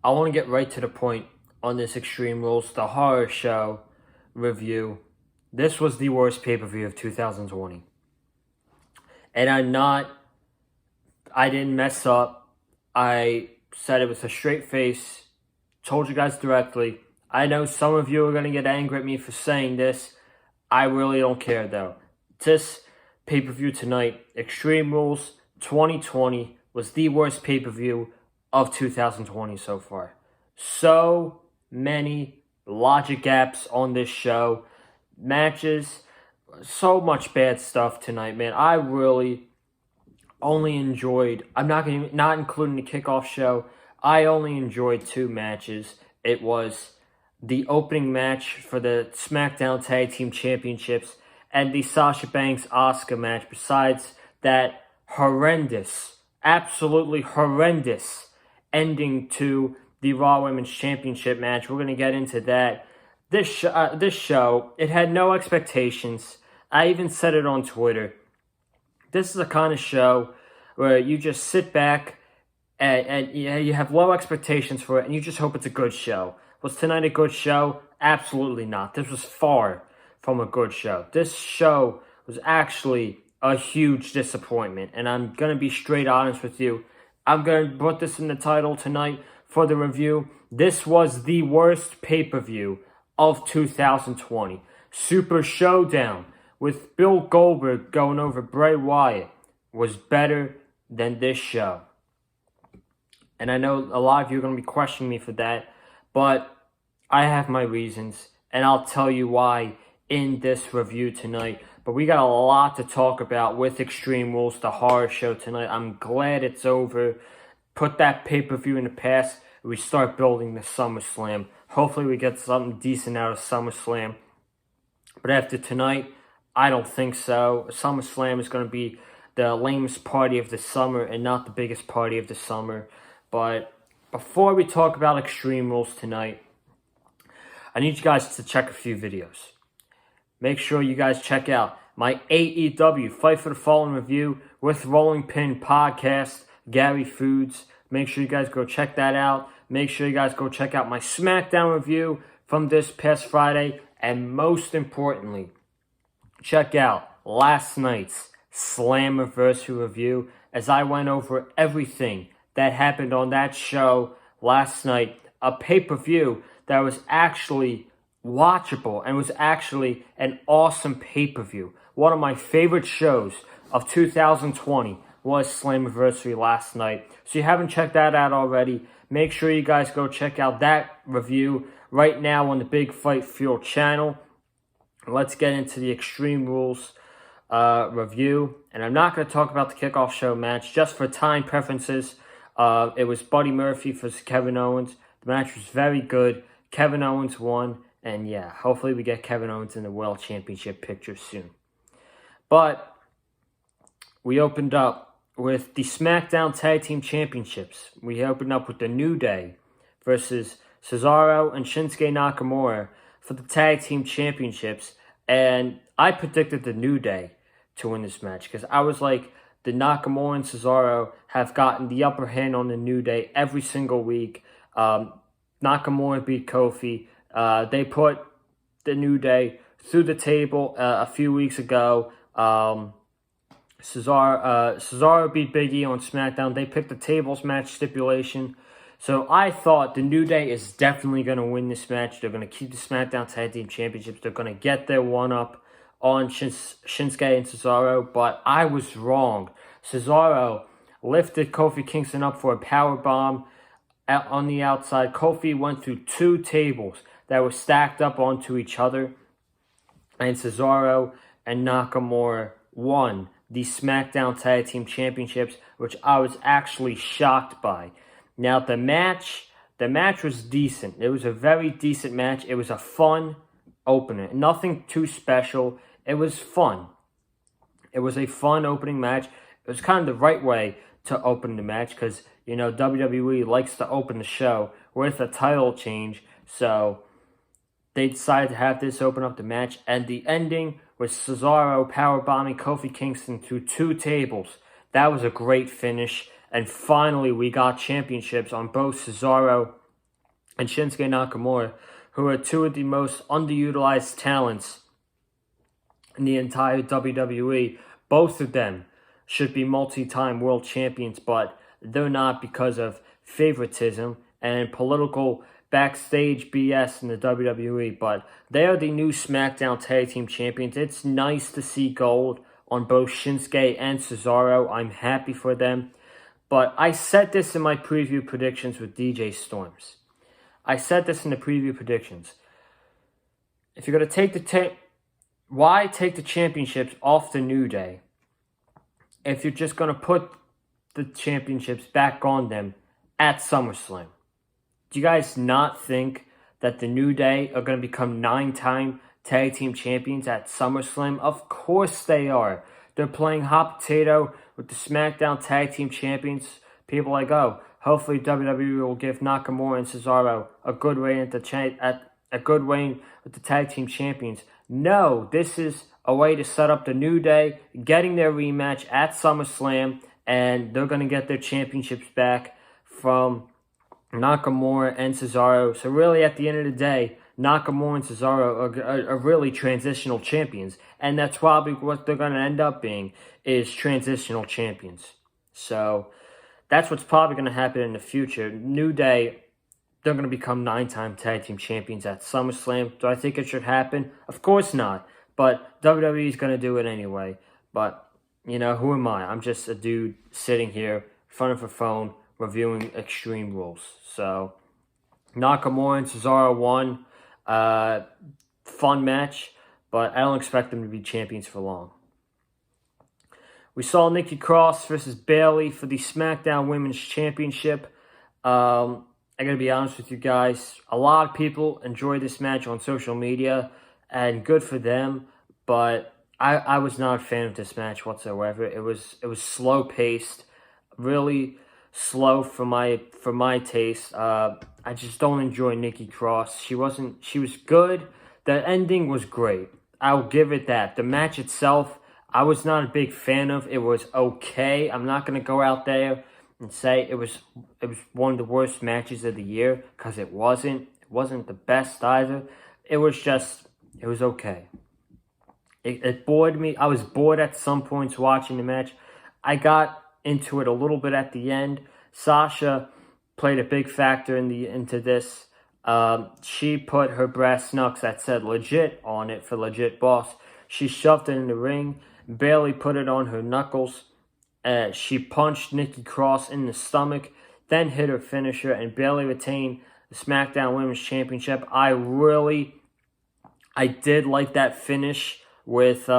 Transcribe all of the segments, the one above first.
I want to get right to the point on this Extreme Rules, the horror show review. This was the worst pay-per-view of 2020. And I didn't mess up. I said it was a straight face, told you guys directly. I know some of you are going to get angry at me for saying this. I really don't care though. This pay-per-view tonight, Extreme Rules 2020, was the worst pay-per-view of 2020 so far. So many logic gaps on this show. Matches, so much bad stuff tonight, man. I really only enjoyed, not including the kickoff show, I only enjoyed two matches. It was the opening match for the SmackDown Tag Team Championships and the Sasha Banks Asuka match. Besides that horrendous, absolutely horrendous ending to the Raw Women's Championship match. We're going to get into that. This show, it had no expectations. I even said it on Twitter. This is the kind of show where you just sit back and you have low expectations for it, and you just hope it's a good show. Was tonight a good show? Absolutely not. This was far from a good show. This show was actually a huge disappointment, and I'm going to be straight honest with you. I'm going to put this in the title tonight for the review. This was the worst pay-per-view of 2020. Super Showdown with Bill Goldberg going over Bray Wyatt was better than this show. And I know a lot of you are going to be questioning me for that, but I have my reasons, and I'll tell you why in this review tonight. But we got a lot to talk about with Extreme Rules, the horror show tonight. I'm glad it's over. Put that pay-per-view in the past. We start building the SummerSlam. Hopefully we get something decent out of SummerSlam. But after tonight, I don't think so. SummerSlam is going to be the lamest party of the summer and not the biggest party of the summer. But before we talk about Extreme Rules tonight, I need you guys to check a few videos. Make sure you guys check out my AEW Fight for the Fallen review with Rolling Pin podcast, Gary Foods. Make sure you guys go check that out. Make sure you guys go check out my SmackDown review from this past Friday. And most importantly, check out last night's Slammiversary review as I went over everything that happened on that show last night. A pay-per-view that was actually watchable and was actually an awesome pay-per-view. One of my favorite shows of 2020 was Slammiversary last night. So if you haven't checked that out already, make sure you guys go check out that review right now on the Big Fight Fuel channel. Let's get into the Extreme Rules review. And I'm not going to talk about the kickoff show match just for time preferences. It was Buddy Murphy versus Kevin Owens. The match was very good. Kevin Owens won. And yeah, hopefully we get Kevin Owens in the World Championship picture soon. But we opened up with the SmackDown Tag Team Championships. We opened up with the New Day versus Cesaro and Shinsuke Nakamura for the Tag Team Championships. And I predicted the New Day to win this match because I was like, the Nakamura and Cesaro have gotten the upper hand on the New Day every single week. Nakamura beat Kofi. They put the New Day through the table a few weeks ago. Cesaro beat Big E on SmackDown. They picked the tables match stipulation. So I thought the New Day is definitely going to win this match. They're going to keep the SmackDown Tag Team Championships. They're going to get their one-up on Shinsuke and Cesaro. But I was wrong. Cesaro lifted Kofi Kingston up for a powerbomb on the outside. Kofi went through two tables that were stacked up onto each other. And Cesaro and Nakamura won the SmackDown Tag Team Championships, which I was actually shocked by. Now, the match was decent. It was a very decent match. It was a fun opener. Nothing too special. It was fun. It was a fun opening match. It was kind of the right way to open the match because, you know, WWE likes to open the show with a title change. So they decided to have this open up the match. And the ending was Cesaro powerbombing Kofi Kingston through two tables. That was a great finish. And finally, we got championships on both Cesaro and Shinsuke Nakamura, who are two of the most underutilized talents in the entire WWE. Both of them should be multi-time world champions, but they're not because of favoritism and political backstage BS in the WWE. But they are the new SmackDown Tag Team Champions. It's nice to see gold on both Shinsuke and Cesaro. I'm happy for them. But I said this in my preview predictions with DJ Storms. I said this in the preview predictions. If you're going to take why take the championships off the New Day if you're just going to put the championships back on them at SummerSlam? Do you guys not think that the New Day are going to become 9-time tag team champions at SummerSlam? Of course they are. They're playing hot potato with the SmackDown tag team champions. People like, oh, hopefully WWE will give Nakamura and Cesaro a good reign with the tag team champions. No, this is a way to set up the New Day, getting their rematch at SummerSlam, and they're going to get their championships back from Nakamura and Cesaro. So really, at the end of the day, Nakamura and Cesaro are really transitional champions. And that's probably what they're going to end up being, is transitional champions. So that's what's probably going to happen in the future. New Day, they're going to become 9-time tag team champions at SummerSlam. Do I think it should happen? Of course not. But WWE is going to do it anyway. But, you know, who am I? I'm just a dude sitting here in front of a phone reviewing Extreme Rules. So, Nakamura and Cesaro won. Fun match, but I don't expect them to be champions for long. We saw Nikki Cross versus Bayley for the SmackDown Women's Championship. I gotta be honest with you guys, a lot of people enjoyed this match on social media, and good for them, but I was not a fan of this match whatsoever. It was slow paced, really slow for my taste. I just don't enjoy Nikki Cross. She was good. The ending was great. I'll give it that. The match itself, I was not a big fan of. It was okay. I'm not gonna go out there and say it was one of the worst matches of the year, because it wasn't. It wasn't the best either. It was okay. It bored me. I was bored at some points watching the match. I got into it a little bit at the end. Sasha played a big factor into this. She put her brass knucks that said legit on it for Legit Boss. She shoved it in the ring. Bayley put it on her knuckles. She punched Nikki Cross in the stomach, then hit her finisher, and Bayley retained the SmackDown Women's Championship. I did like that finish with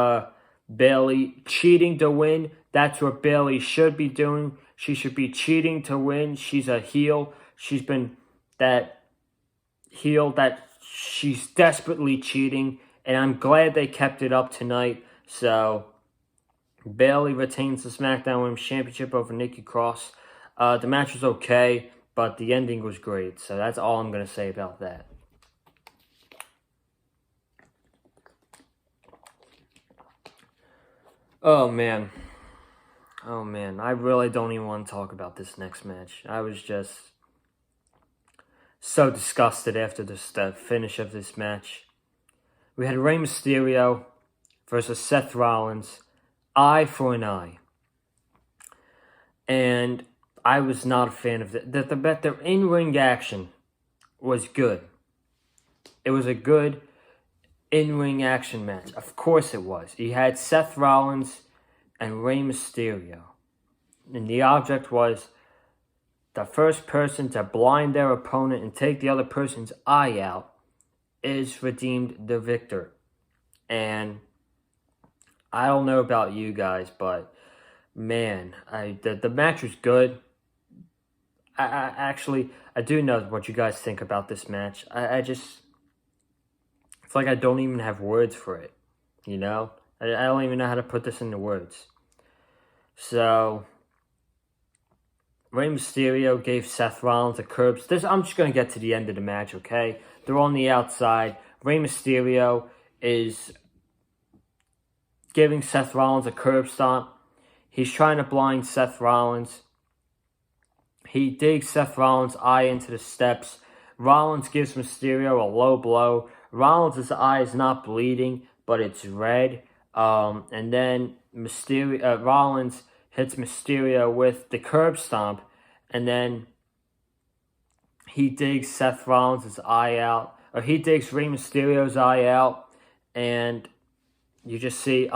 Bayley cheating to win. That's what Bayley should be doing. She should be cheating to win. She's a heel. She's been that heel that she's desperately cheating, and I'm glad they kept it up tonight. So Bayley retains the SmackDown Women's Championship over Nikki Cross. The match was okay, but the ending was great. So that's all I'm going to say about that. Oh, man. I really don't even want to talk about this next match. I was just so disgusted after the finish of this match. We had Rey Mysterio versus Seth Rollins, eye for an eye. And I was not a fan of it. The in-ring action was good. It was a good in-ring action match. Of course it was. You had Seth Rollins and Rey Mysterio. And the object was the first person to blind their opponent and take the other person's eye out is redeemed the victor. And I don't know about you guys, but man, the match was good. I do know what you guys think about this match. It's like I don't even have words for it, you know? I don't even know how to put this into words. So, Rey Mysterio gave Seth Rollins a curb. I'm just going to get to the end of the match, okay? They're on the outside. Rey Mysterio is giving Seth Rollins a curb stomp. He's trying to blind Seth Rollins. He digs Seth Rollins' eye into the steps. Rollins gives Mysterio a low blow. Rollins' eye is not bleeding, but it's red. And then Rollins hits Mysterio with the curb stomp, and then he digs Seth Rollins' eye out, or he digs Rey Mysterio's eye out, and you just see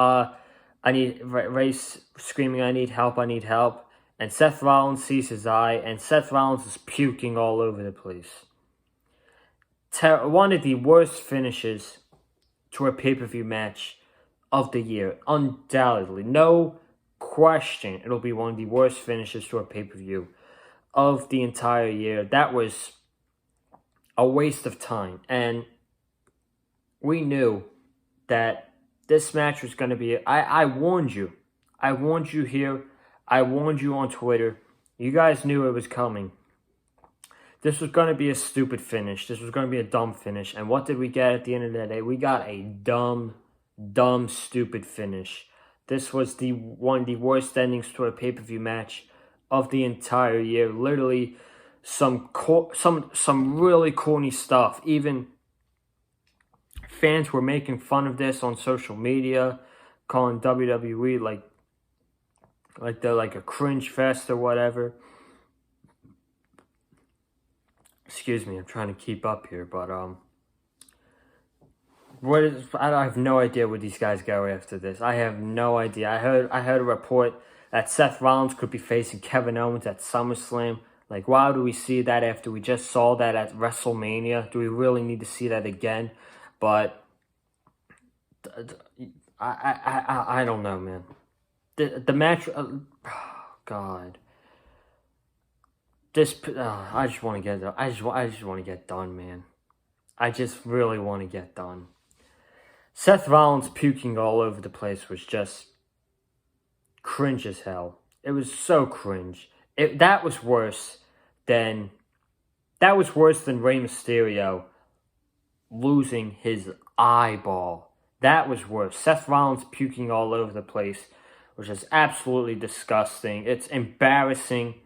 Rey screaming, "I need help, I need help," and Seth Rollins sees his eye, and Seth Rollins is puking all over the place. One of the worst finishes to a pay-per-view match of the year, undoubtedly, no question. It'll be one of the worst finishes to a pay-per-view of the entire year. That was a waste of time, and we knew that this match was going to be... I warned you. I warned you here. I warned you on Twitter. You guys knew it was coming. This was going to be a stupid finish. This was going to be a dumb finish. And what did we get at the end of the day? We got a dumb, stupid finish. This was one of the worst endings to a pay-per-view match of the entire year. Literally, some really corny stuff. Even fans were making fun of this on social media, calling WWE like they're like a cringe fest or whatever. Excuse me, I'm trying to keep up here, but I have no idea where these guys go after this. I have no idea. I heard a report that Seth Rollins could be facing Kevin Owens at SummerSlam. Like, why do we see that after we just saw that at WrestleMania? Do we really need to see that again? But I don't know, man. The match, God. I just want to get. I just want to get done, man. I just really want to get done. Seth Rollins puking all over the place was just cringe as hell. It was so cringe. That was worse than Rey Mysterio losing his eyeball. That was worse. Seth Rollins puking all over the place was just absolutely disgusting. It's embarrassing.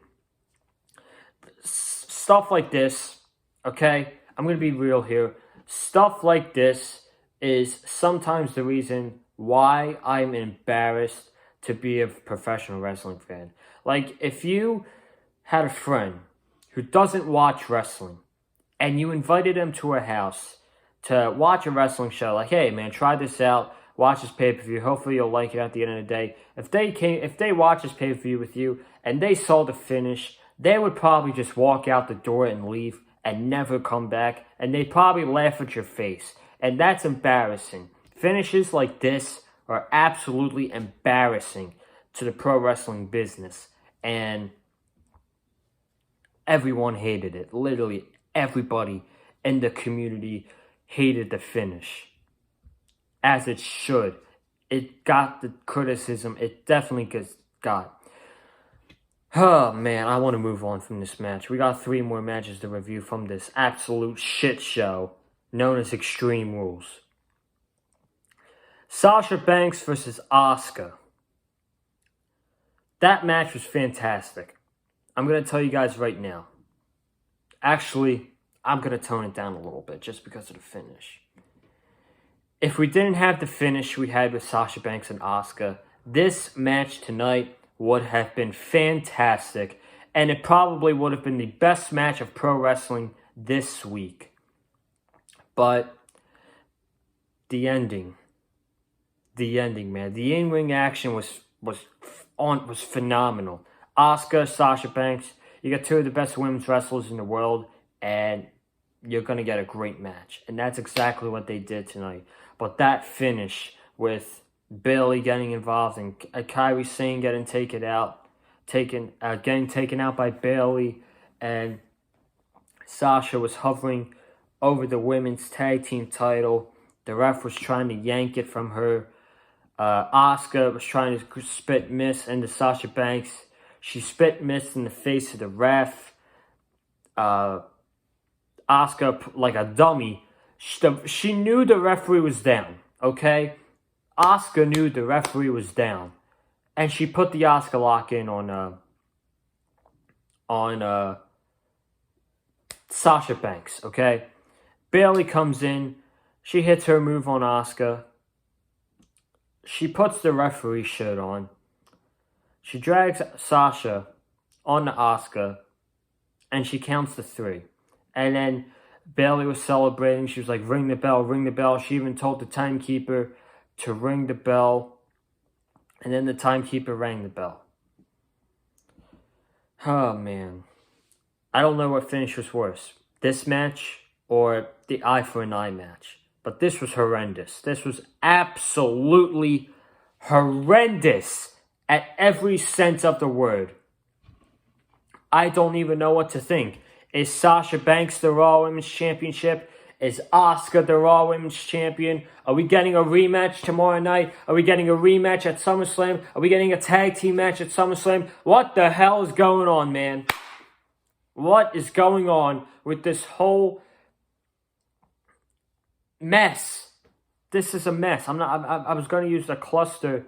Stuff like this, okay? I'm going to be real here. Stuff like this is sometimes the reason why I'm embarrassed to be a professional wrestling fan. Like, if you had a friend who doesn't watch wrestling and you invited him to a house to watch a wrestling show, like, hey, man, try this out, watch this pay-per-view, hopefully you'll like it at the end of the day. If they watch this pay-per-view with you and they saw the finish, they would probably just walk out the door and leave and never come back, and they'd probably laugh at your face. And that's embarrassing. Finishes like this are absolutely embarrassing to the pro wrestling business. And everyone hated it. Literally everybody in the community hated the finish. As it should. It got the criticism it definitely got. Oh, man, I want to move on from this match. We got 3 more matches to review from this absolute shit show known as Extreme Rules. Sasha Banks versus Asuka. That match was fantastic. I'm going to tell you guys right now. Actually, I'm going to tone it down a little bit just because of the finish. If we didn't have the finish we had with Sasha Banks and Asuka, this match tonight would have been fantastic, and it probably would have been the best match of pro wrestling this week. But the ending, man, the in-ring action was phenomenal. Asuka, Sasha Banks, you got 2 of the best women's wrestlers in the world, and you're gonna get a great match, and that's exactly what they did tonight. But that finish with Bayley getting involved and Kairi Sane getting taken out by Bayley, and Sasha was hovering over the women's tag team title. The ref was trying to yank it from her. Asuka was trying to spit mist into Sasha Banks. She spit mist in the face of the ref. Asuka, like a dummy, she knew the referee was down, okay? Asuka knew the referee was down, and she put the Asuka lock in on Sasha Banks, okay? Bayley comes in. She hits her move on Asuka. She puts the referee shirt on. She drags Sasha onto Asuka. And she counts to 3. And then Bayley was celebrating. She was like, ring the bell, ring the bell. She even told the timekeeper to ring the bell. And then the timekeeper rang the bell. Oh, man. I don't know what finish was worse. This match or the eye for an eye match. But this was horrendous. This was absolutely horrendous at every sense of the word. I don't even know what to think. Is Sasha Banks the Raw Women's Championship? Is Asuka the Raw Women's Champion? Are we getting a rematch tomorrow night? Are we getting a rematch at SummerSlam? Are we getting a tag team match at SummerSlam? What the hell is going on, man? What is going on with this whole mess? This is a mess. I was going to use the cluster.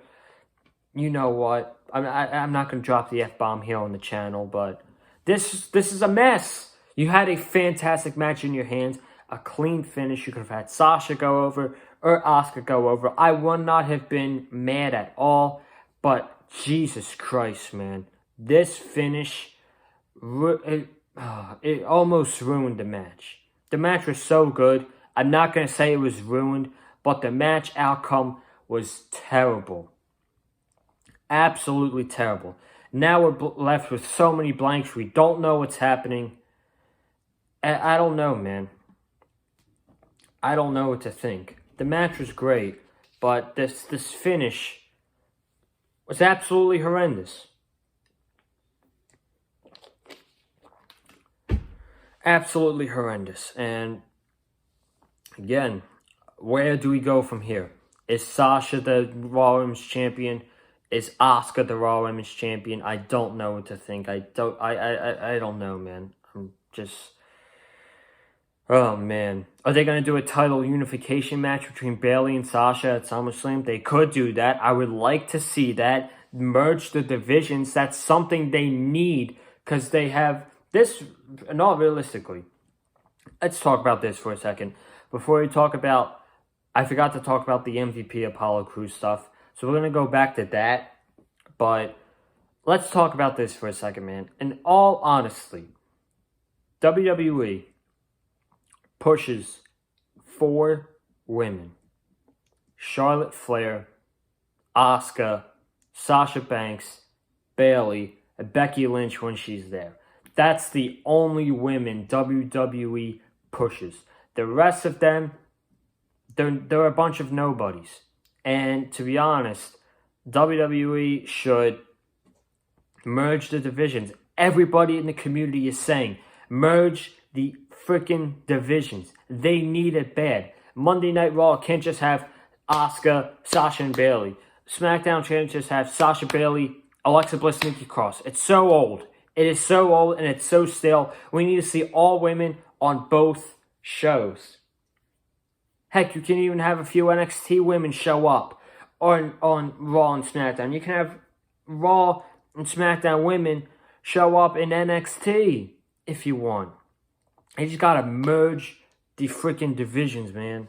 You know what? I'm not going to drop the F-bomb here on the channel, but this is a mess. You had a fantastic match in your hands, a clean finish. You could have had Sasha go over or Asuka go over. I would not have been mad at all, but Jesus Christ, man. This finish, it almost ruined the match. The match was so good. I'm not going to say it was ruined, but the match outcome was terrible. Absolutely terrible. Now we're left with so many blanks. We don't know what's happening. I don't know, man. I don't know what to think. The match was great, but this finish was absolutely horrendous. Absolutely horrendous. And again, where do we go from here? Is Sasha the Raw Women's Champion? Is Asuka the Raw Women's Champion? I don't know what to think. I don't know, man. I'm just... Oh, man. Are they going to do a title unification match between Bayley and Sasha at SummerSlam? They could do that. I would like to see that. Merge the divisions. That's something they need because they have this... Not realistically. Let's talk about this for a second. Before we talk about... I forgot to talk about the MVP Apollo Crews stuff. So we're going to go back to that. But let's talk about this for a second, man. In all honesty, WWE pushes 4 women. Charlotte Flair, Asuka, Sasha Banks, Bayley, and Becky Lynch when she's there. That's the only women WWE pushes. The rest of them, they're a bunch of nobodies. And to be honest, WWE should merge the divisions. Everybody in the community is saying, merge the freaking divisions. They need it bad. Monday Night Raw can't just have Asuka, Sasha, and Bayley. SmackDown can't just have Sasha, Bayley, Alexa Bliss, Nikki Cross. It's so old. It is so old and it's so stale. We need to see all women on both shows. Heck, you can even have a few NXT women show up on Raw and SmackDown. You can have Raw and SmackDown women show up in NXT if you want. You just gotta merge the freaking divisions, man.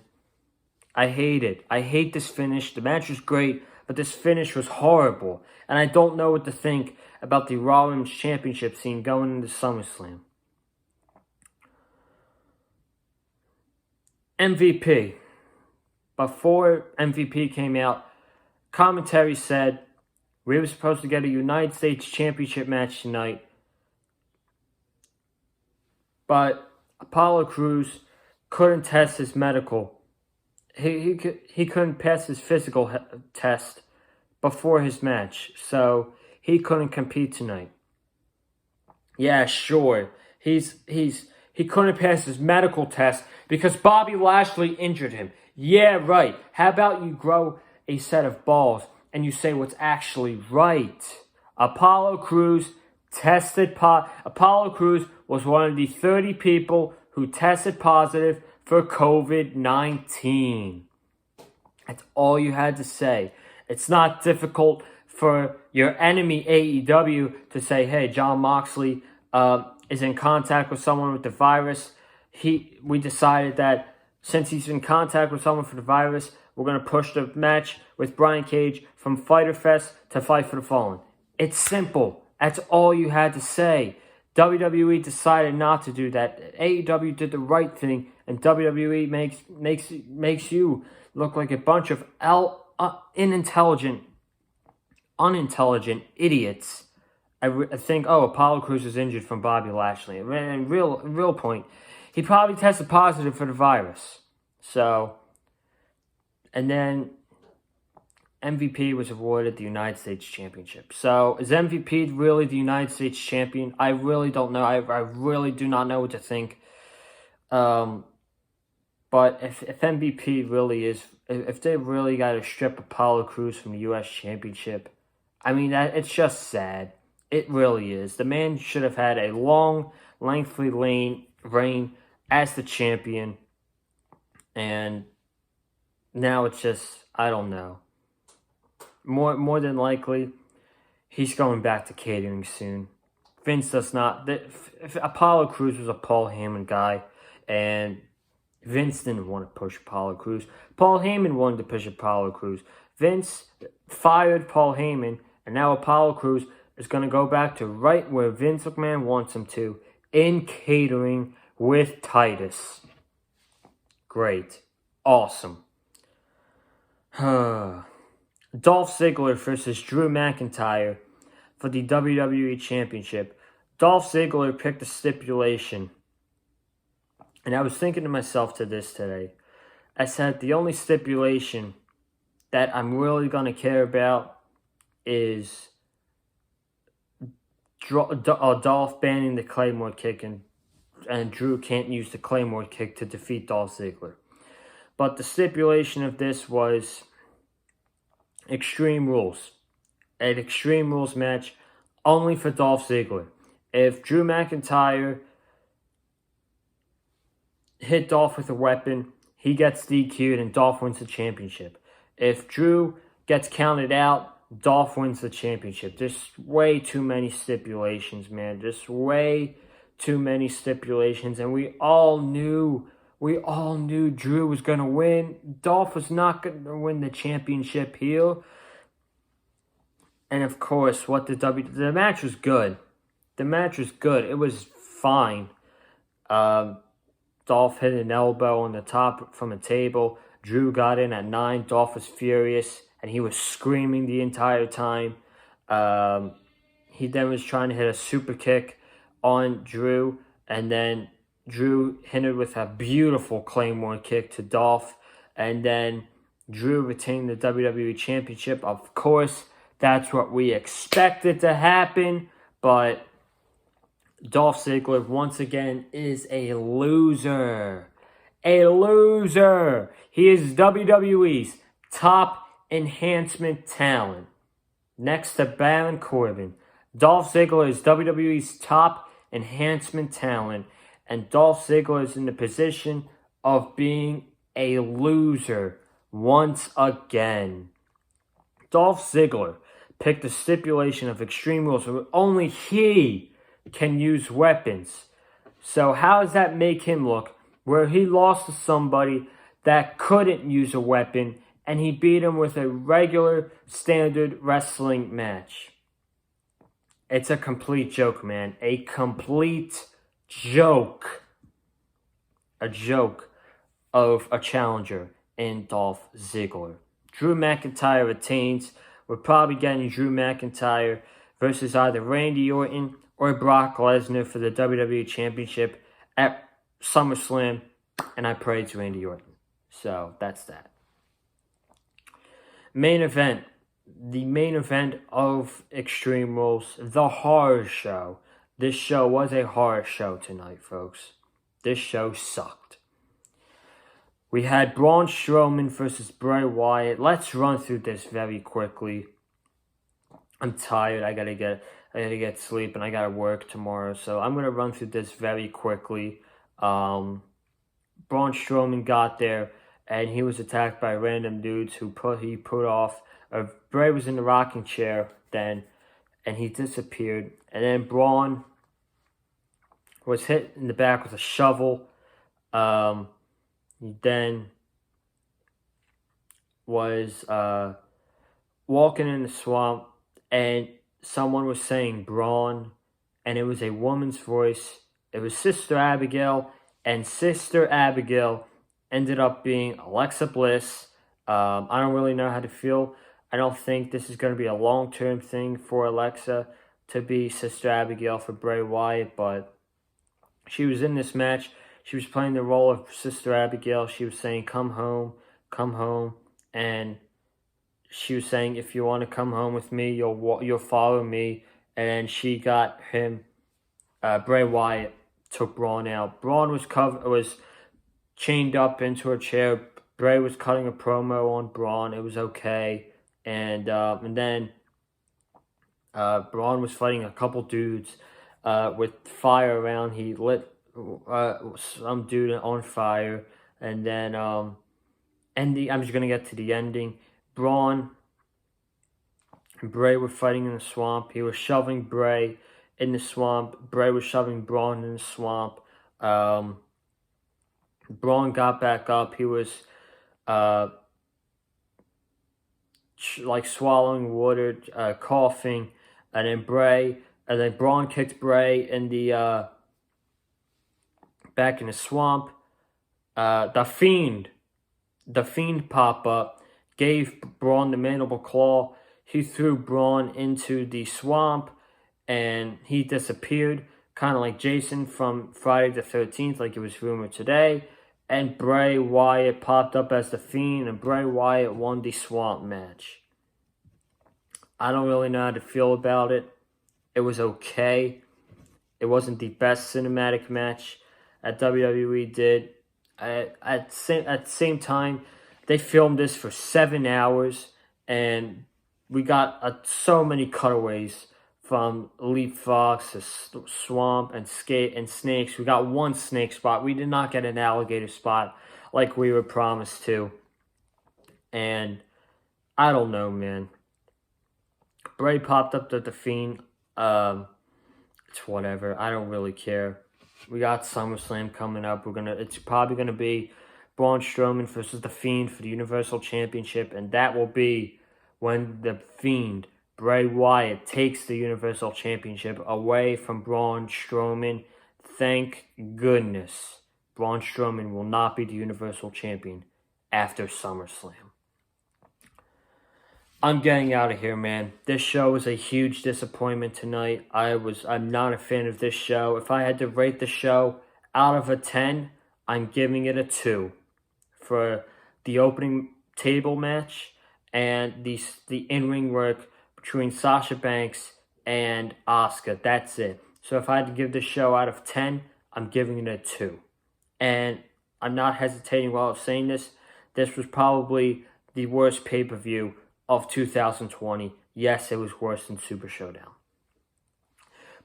I hate it. I hate this finish. The match was great, but this finish was horrible. And I don't know what to think about the Raw Women's Championship scene going into SummerSlam. MVP. Before MVP came out, commentary said we were supposed to get a United States Championship match tonight. But Apollo Crews couldn't test his medical. He couldn't pass his physical test before his match. So he couldn't compete tonight. Yeah, sure. He couldn't pass his medical test because Bobby Lashley injured him. Yeah, right. How about you grow a set of balls and you say what's actually right? Apollo Crews Apollo Crews was one of the 30 people who tested positive for COVID-19. That's all you had to say. It's not difficult for your enemy AEW to say, hey, Jon Moxley is in contact with someone with the virus, we decided that since he's in contact with someone for the virus, we're going to push the match with Brian Cage from Fyter Fest to Fight for the Fallen. It's simple. That's all you had to say. WWE decided not to do that. AEW did the right thing, and WWE makes you look like a bunch of unintelligent idiots. I think, Apollo Crews is injured from Bobby Lashley. And real point, he probably tested positive for the virus. So, and then MVP was awarded the United States Championship. So, is MVP really the United States champion? I really don't know. I really do not know what to think. But if MVP really is, if they really got to strip Apollo Crews from the U.S. Championship, I mean, it's just sad. It really is. The man should have had a long, lengthy reign as the champion. And now it's just, I don't know. More than likely, he's going back to catering soon. Vince does not. If Apollo Crews was a Paul Heyman guy, and Vince didn't want to push Apollo Crews. Paul Heyman wanted to push Apollo Crews. Vince fired Paul Heyman, and now Apollo Crews is going to go back to right where Vince McMahon wants him to, in catering with Titus. Great. Awesome. Dolph Ziggler versus Drew McIntyre for the WWE Championship. Dolph Ziggler picked a stipulation. And I was thinking to myself today. I said the only stipulation that I'm really going to care about is Dolph banning the Claymore kick, and Drew can't use the Claymore kick to defeat Dolph Ziggler. But the stipulation of this was Extreme Rules. An Extreme Rules match only for Dolph Ziggler. If Drew McIntyre hit Dolph with a weapon, he gets DQ'd and Dolph wins the championship. If Drew gets counted out, Dolph wins the championship. There's way too many stipulations, man. Just way too many stipulations. And we all knew Drew was going to win. Dolph was not going to win the championship here. And of course, the match was good. The match was good. It was fine. Dolph hit an elbow on the top from a table. Drew got in at 9. Dolph was furious, and he was screaming the entire time. He then was trying to hit a super kick on Drew, and then Drew hit it with a beautiful Claymore kick to Dolph, and then Drew retained the WWE Championship. Of course, that's what we expected to happen, but Dolph Ziggler, once again, is a loser. A loser. He is WWE's top enhancement talent. Next to Baron Corbin, Dolph Ziggler is WWE's top enhancement talent. And Dolph Ziggler is in the position of being a loser once again. Dolph Ziggler picked the stipulation of Extreme Rules where only he can use weapons. So how does that make him look? Where he lost to somebody that couldn't use a weapon and he beat him with a regular standard wrestling match. It's a complete joke, man. A complete joke. A joke of a challenger in Dolph Ziggler. Drew McIntyre retains. We're probably getting Drew McIntyre versus either Randy Orton or Brock Lesnar for the WWE Championship at SummerSlam, and I pray it's Randy Orton. So, that's that. Main event. The main event of Extreme Rules, the horror show. This show was a horror show tonight, folks. This show sucked. We had Braun Strowman versus Bray Wyatt. Let's run through this very quickly. I'm tired. I gotta get sleep, and I gotta work tomorrow. So I'm gonna run through this very quickly. Braun Strowman got there, and he was attacked by random dudes who put off. Bray was in the rocking chair then, and he disappeared. And then Braun was hit in the back with a shovel. He then was walking in the swamp, and someone was saying Braun, and it was a woman's voice. It was Sister Abigail, and Sister Abigail ended up being Alexa Bliss. I don't really know how to feel. I don't think this is going to be a long-term thing for Alexa to be Sister Abigail for Bray Wyatt, but she was in this match. She was playing the role of Sister Abigail. She was saying, come home, and she was saying, if you want to come home with me, you'll follow me. And then she got him, Bray Wyatt took Braun out. Braun was chained up into a chair. Bray was cutting a promo on Braun. It was okay. And then Braun was fighting a couple dudes with fire around. He lit some dude on fire. And then I'm just going to get to the ending. Braun and Bray were fighting in the swamp. He was shoving Bray in the swamp. Bray was shoving Braun in the swamp. Braun got back up. He was like swallowing water, coughing, and then Braun kicked Bray in the back in the swamp. The Fiend pop up, gave Braun the mandible claw. He threw Braun into the swamp, and he disappeared, kind of like Jason from Friday the 13th, like it was rumored today. And Bray Wyatt popped up as the Fiend, and Bray Wyatt won the swamp match. I don't really know how to feel about it. It was okay. It wasn't the best cinematic match that WWE did. At the same time, they filmed this for 7 hours, and we got so many cutaways from Elite Fox to swamp and skate and snakes. We got one snake spot. We did not get an alligator spot like we were promised to. And I don't know, man. Bray popped up to the Fiend. It's whatever. I don't really care. We got SummerSlam coming up. It's probably gonna be Braun Strowman versus the Fiend for the Universal Championship, and that will be when the Fiend, Bray Wyatt, takes the Universal Championship away from Braun Strowman. Thank goodness Braun Strowman will not be the Universal Champion after SummerSlam. I'm getting out of here, man. This show was a huge disappointment tonight. I'm not a fan of this show. If I had to rate the show out of a 10, I'm giving it a 2 for the opening table match and the in-ring work between Sasha Banks and Asuka. That's it. So if I had to give this show out of 10, I'm giving it a 2. And I'm not hesitating while I'm saying this. This was probably the worst pay-per-view of 2020. Yes, it was worse than Super Showdown.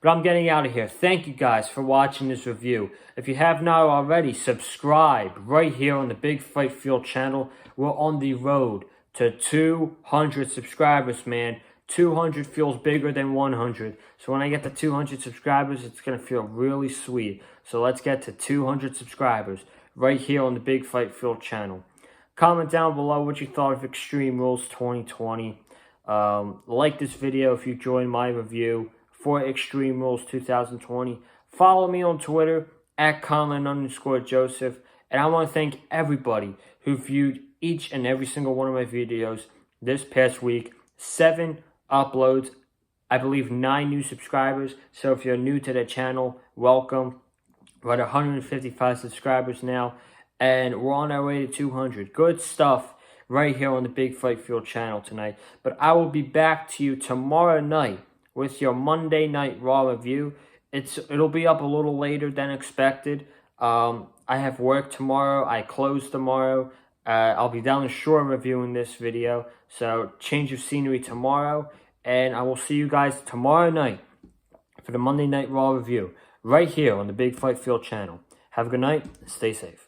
But I'm getting out of here. Thank you guys for watching this review. If you have not already, subscribe right here on the Big Fight Field channel. We're on the road to 200 subscribers, man. 200 feels bigger than 100. So when I get to 200 subscribers, it's going to feel really sweet. So let's get to 200 subscribers right here on the Big Fight Field channel. Comment down below what you thought of Extreme Rules 2020. Like this video if you joined my review for Extreme Rules 2020. Follow me on Twitter at Colin_Joseph. And I want to thank everybody who viewed each and every single one of my videos this past week. 7 uploads, I believe 9 new subscribers. So if you're new to the channel, welcome. We're at 155 subscribers now, and we're on our way to 200. Good stuff right here on the Big Fight Field channel tonight. But I will be back to you tomorrow night with your Monday Night Raw review. It'll be up a little later than expected. I have work tomorrow. I close tomorrow. I'll be down the shore reviewing this video. So change of scenery tomorrow. And I will see you guys tomorrow night for the Monday Night Raw review right here on the Big Fight Field channel. Have a good night. Stay safe.